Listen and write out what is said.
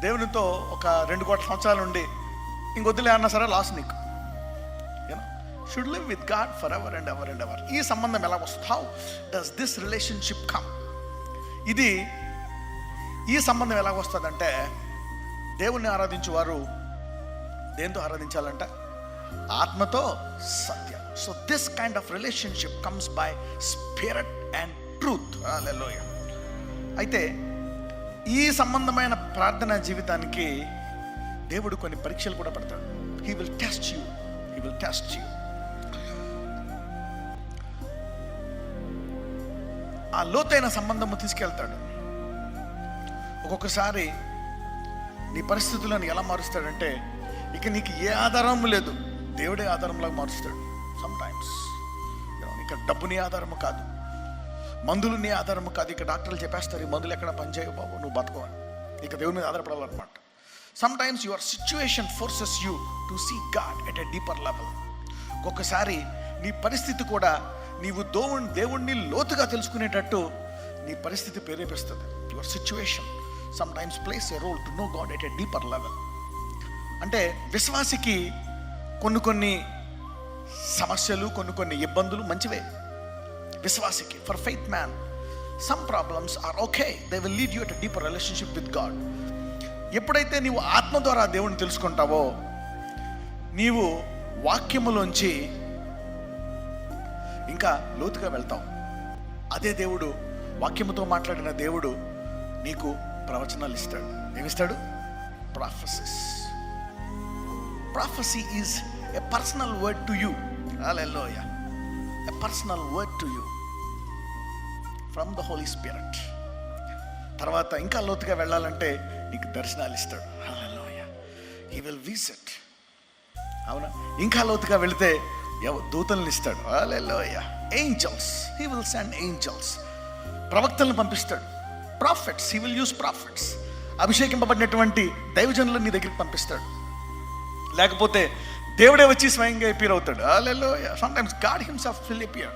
దేవునితో ఒక 2 కోట్ల సంవత్సరాలు ఉండి ఇంకొద్దులే అన్నా సరే లాస్ నీకు. Should live with God forever and ever and ever. ఈ సంబంధం ఎలా వస్తుంది? How does this relationship come? ఈ సంబంధం ఎలా వస్తుందంటే, దేవుణ్ణి ఆరాధించేవారు దేంతో ఆరాధించాలంట? ఆత్మతో, సత్యం. So this kind of relationship comes by spirit and truth. Hallelujah. అయితే ఈ సంబంధమైన ప్రార్థనా జీవితానికి దేవుడు కొన్ని పరీక్షలు కూడా పెడతాడు. He will test you. ఆ లోతైన సంబంధము తీసుకెళ్తాడు. ఒక్కొక్కసారి నీ పరిస్థితులను ఎలా మారుస్తాడంటే, ఇక నీకు ఏ ఆధారం లేదు, దేవుడే ఆధారంలాగా మారుస్తాడు. సమ్ టైమ్స్ ఇక డబ్బు నీ ఆధారము కాదు, మందులు నీ ఆధారము కాదు. ఇక డాక్టర్లు చెప్పేస్తారు, ఈ మందులు ఎక్కడ పనిచేయవు బాబు, నువ్వు బతకవాలి. ఇక దేవుని మీద ఆధారపడాలన్నమాట. Sometimes your situation forces you to see God at a deeper level. ఒక్కొక్కసారి నీ పరిస్థితి కూడా నీవు దేవుణ్ణి లోతుగా తెలుసుకునేటట్టు నీ పరిస్థితి ప్రేరేపిస్తుంది. Your situation sometimes plays a role to know God at a deeper level. అంటే విశ్వాసికి కొన్ని సమస్యలు, కొన్ని ఇబ్బందులు మంచివే విశ్వాసికి. For faith man some problems are okay, they will lead you at a deeper relationship with God. ఎప్పుడైతే నీవు ఆత్మ ద్వారా దేవుణ్ణి తెలుసుకుంటావో, నీవు వాక్యములోంచి ఇంకా లోతుగా వెళ్తావు. అదే దేవుడు, వాక్యముతో మాట్లాడిన దేవుడు నీకు ప్రవచనాలు ఇస్తాడు. ఏమిస్తాడు? Prophecies. Prophecy is a personal word to you. Hallelujah. A personal word to you from the Holy Spirit. తర్వాత ఇంకా లోతుగా వెళ్ళాలంటే నీకు దర్శనాలు ఇస్తాడు. Hallelujah. He will visit. అవునా? ఇంకా లోతుగా వెళితే దూతలను ఇస్తాడు. Hallelujah. Angels. He will send angels. ప్రవక్తలను పంపిస్తాడు. Prophets. He will use prophets. అభిషేకింపబడినటువంటి దైవజనులను నీ దగ్గరికి పంపిస్తాడు. లేకపోతే దేవుడే వచ్చి స్వయంగా అపియర్ అవుతాడు. Hallelujah. Sometimes God himself will appear.